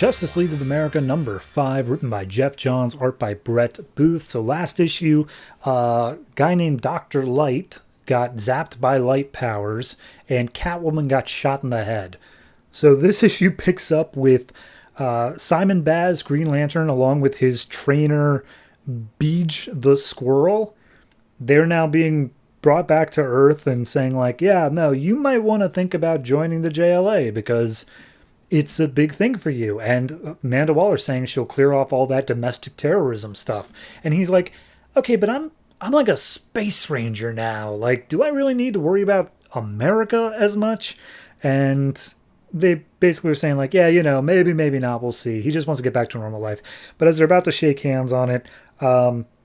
Justice League of America number 5, written by Jeff Johns, art by Brett Booth. So last issue, a guy named Dr. Light got zapped by light powers, and Catwoman got shot in the head. So this issue picks up with Simon Baz, Green Lantern, along with his trainer, Beej the Squirrel. They're now being brought back to Earth and saying, like, yeah, no, you might want to think about joining the JLA because it's a big thing for you. And Amanda Waller's saying she'll clear off all that domestic terrorism stuff. And he's like, okay, but I'm like a space ranger now. Like, do I really need to worry about America as much? And they basically are saying, like, yeah, you know, maybe not, we'll see. He just wants to get back to normal life. But as they're about to shake hands on it,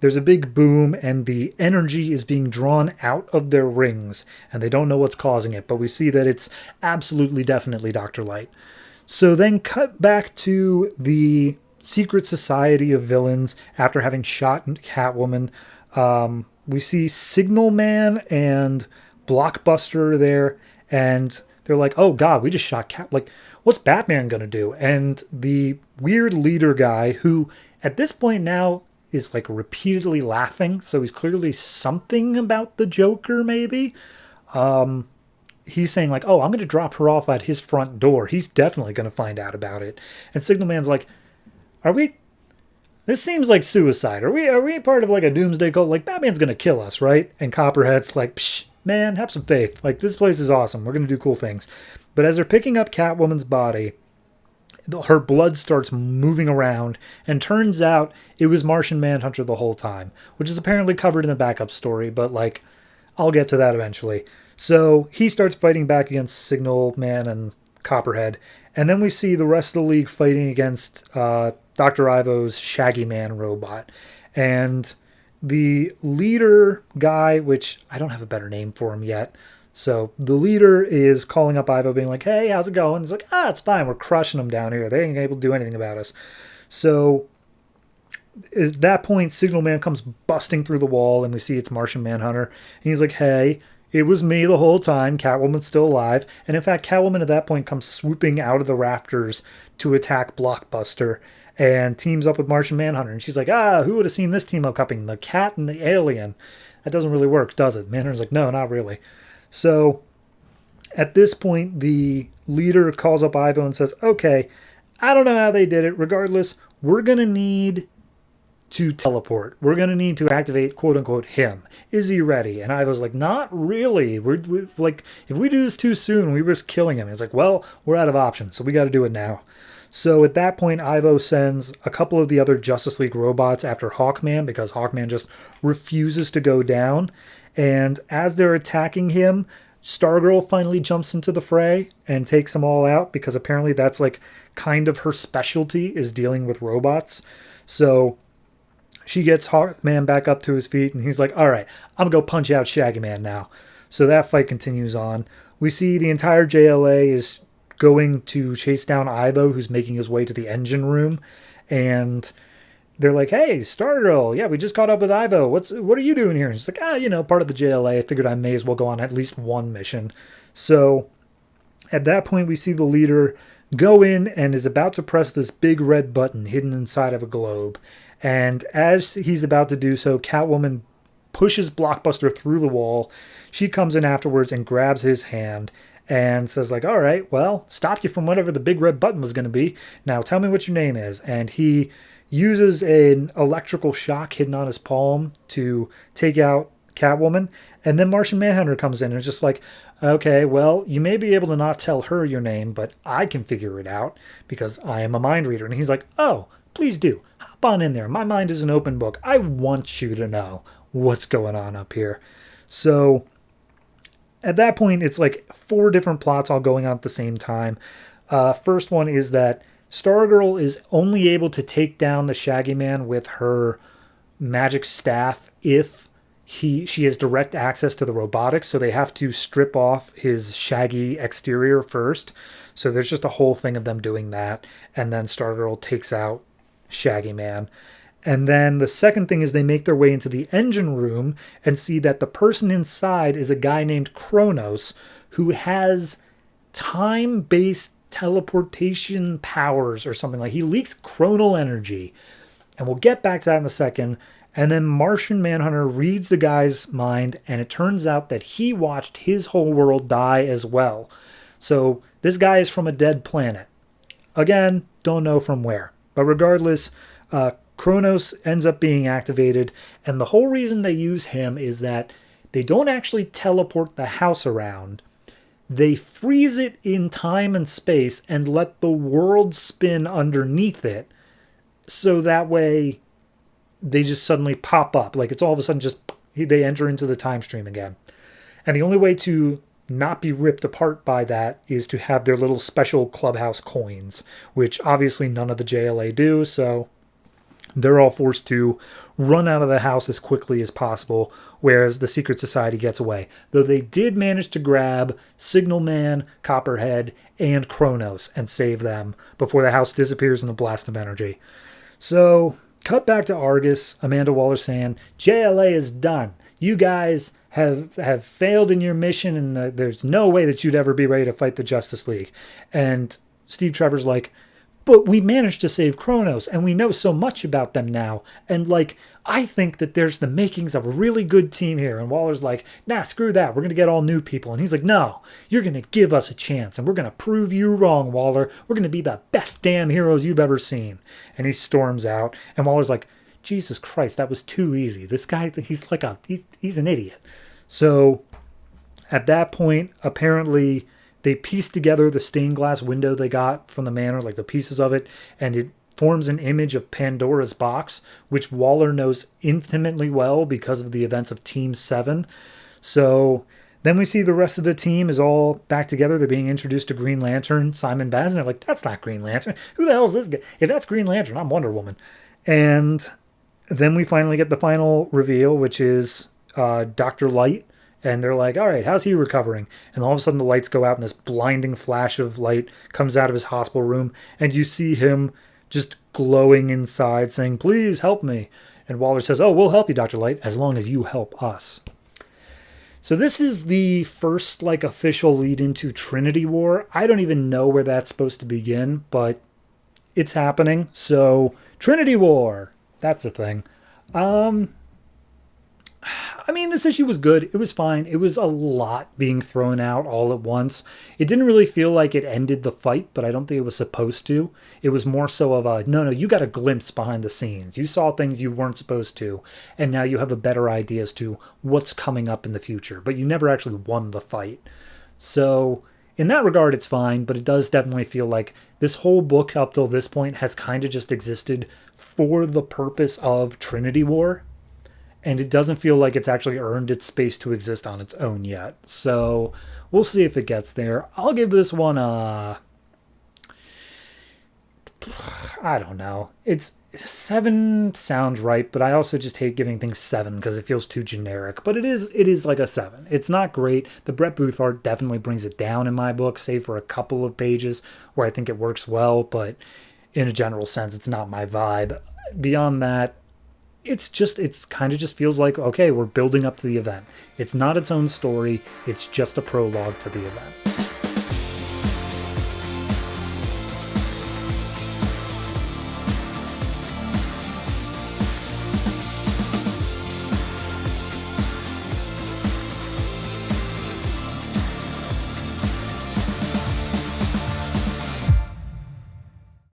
there's a big boom, and the energy is being drawn out of their rings, and they don't know what's causing it. But we see that it's absolutely, definitely Dr. Light. So then cut back to the secret society of villains after having shot Catwoman. We see Signal Man and Blockbuster there, and they're like, oh God, we just shot Cat. Like, what's Batman going to do? And the weird leader guy, who at this point now is like repeatedly laughing, so he's clearly something about the Joker, maybe. He's saying, like, oh, I'm going to drop her off at his front door. He's definitely going to find out about it. And Signal Man's like, this seems like suicide. Are we part of like a doomsday cult? Like, Batman's going to kill us, right? And Copperhead's like, psh, man, have some faith. Like, this place is awesome. We're going to do cool things. But as they're picking up Catwoman's body, her blood starts moving around, and turns out it was Martian Manhunter the whole time, which is apparently covered in the backup story, but like, I'll get to that eventually. So he starts fighting back against Signal Man and Copperhead, and then we see the rest of the League fighting against Dr. Ivo's Shaggy Man robot. And the leader guy, which I don't have a better name for him yet, so the leader is calling up Ivo being like, hey, how's it going? He's like, it's fine. We're crushing them down here. They ain't able to do anything about us. So at that point, Signal Man comes busting through the wall, and we see it's Martian Manhunter. And he's like, hey, it was me the whole time. Catwoman's still alive. And in fact, Catwoman at that point comes swooping out of the rafters to attack Blockbuster and teams up with Martian Manhunter. And she's like, who would have seen this team up coming? The cat and the alien. That doesn't really work, does it? Manhunter's like, no, not really. So at this point, the leader calls up Ivo and says, okay, I don't know how they did it. Regardless, we're going to need to teleport. We're going to need to activate, quote unquote, him. Is he ready? And Ivo's like, not really. We're like, if we do this too soon, we risk killing him. And it's like, well, we're out of options, so we got to do it now. So at that point, Ivo sends a couple of the other Justice League robots after Hawkman, because Hawkman just refuses to go down. And as they're attacking him, Stargirl finally jumps into the fray and takes them all out, because apparently that's like kind of her specialty, is dealing with robots. So she gets Hawkman back up to his feet, and he's like, all right, I'm going to go punch out Shaggy Man now. So that fight continues on. We see the entire JLA is going to chase down Ivo, who's making his way to the engine room. And they're like, hey, Stargirl, yeah, we just caught up with Ivo. What are you doing here? And she's like, part of the JLA. I figured I may as well go on at least one mission. So at that point, we see the leader go in and is about to press this big red button hidden inside of a globe. And as he's about to do so, Catwoman pushes Blockbuster through the wall. She comes in afterwards and grabs his hand and says, like, all right, well, stopped you from whatever the big red button was going to be. Now tell me what your name is. And he uses an electrical shock hidden on his palm to take out Catwoman. And then Martian Manhunter comes in and is just like, okay, well, you may be able to not tell her your name, but I can figure it out because I am a mind reader. And he's like, oh, please do. Hop on in there. My mind is an open book. I want you to know what's going on up here. So at that point, it's like 4 different plots all going on at the same time. First one is that Stargirl is only able to take down the Shaggy Man with her magic staff if she has direct access to the robotics, so they have to strip off his shaggy exterior first. So there's just a whole thing of them doing that, and then Stargirl takes out Shaggy Man. And then the second thing is they make their way into the engine room and see that the person inside is a guy named Kronos, who has time-based teleportation powers or something. Like, he leaks chronal energy. And we'll get back to that in a second. And then Martian Manhunter reads the guy's mind, and it turns out that he watched his whole world die as well. So this guy is from a dead planet. Again, don't know from where. But regardless, Kronos ends up being activated, and the whole reason they use him is that they don't actually teleport the house around. They freeze it in time and space and let the world spin underneath it, so that way they just suddenly pop up. Like, it's all of a sudden just, they enter into the time stream again. And the only way to not be ripped apart by that is to have their little special clubhouse coins, which obviously none of the JLA do, so they're all forced to run out of the house as quickly as possible, whereas the Secret Society gets away. Though they did manage to grab Signal Man, Copperhead, and Kronos and save them before the house disappears in the blast of energy. So, cut back to Argus, Amanda Waller saying, JLA is done. You guys have failed in your mission, and there's no way that you'd ever be ready to fight the Justice League. And Steve Trevor's like, but we managed to save Kronos, and we know so much about them now. And, like, I think that there's the makings of a really good team here. And Waller's like, nah, screw that. We're going to get all new people. And he's like, no, you're going to give us a chance, and we're going to prove you wrong, Waller. We're going to be the best damn heroes you've ever seen. And he storms out, and Waller's like, Jesus Christ, that was too easy. This guy, he's an idiot. So at that point, apparently they piece together the stained glass window they got from the manor, like the pieces of it, and it forms an image of Pandora's box, which Waller knows intimately well because of the events of Team 7. So then we see the rest of the team is all back together. They're being introduced to Green Lantern, Simon Baz, and they're like, that's not Green Lantern. Who the hell is this guy? If that's Green Lantern, I'm Wonder Woman. And then we finally get the final reveal, which is Dr. Light. And they're like, all right, how's he recovering? And all of a sudden the lights go out and this blinding flash of light comes out of his hospital room. And you see him just glowing inside saying, please help me. And Waller says, oh, we'll help you, Dr. Light, as long as you help us. So this is the first official lead into Trinity War. I don't even know where that's supposed to begin, but it's happening. So Trinity War, that's a thing. I mean, this issue was good. It was fine. It was a lot being thrown out all at once. It didn't really feel like it ended the fight, but I don't think it was supposed to. It was more so of a, no, you got a glimpse behind the scenes. You saw things you weren't supposed to, and now you have a better idea as to what's coming up in the future, but you never actually won the fight. So in that regard, it's fine, but it does definitely feel like this whole book up till this point has kind of just existed for the purpose of Trinity War. And it doesn't feel like it's actually earned its space to exist on its own yet. So we'll see if it gets there. I'll give this one a, I don't know. It's 7 sounds right, but I also just hate giving things 7 because it feels too generic. But it is like a 7. It's not great. The Brett Booth art definitely brings it down in my book, save for a couple of pages where I think it works well. But in a general sense, it's not my vibe. Beyond that, it's kind of just feels like, okay, we're building up to the event. It's not its own story. It's just a prologue to the event.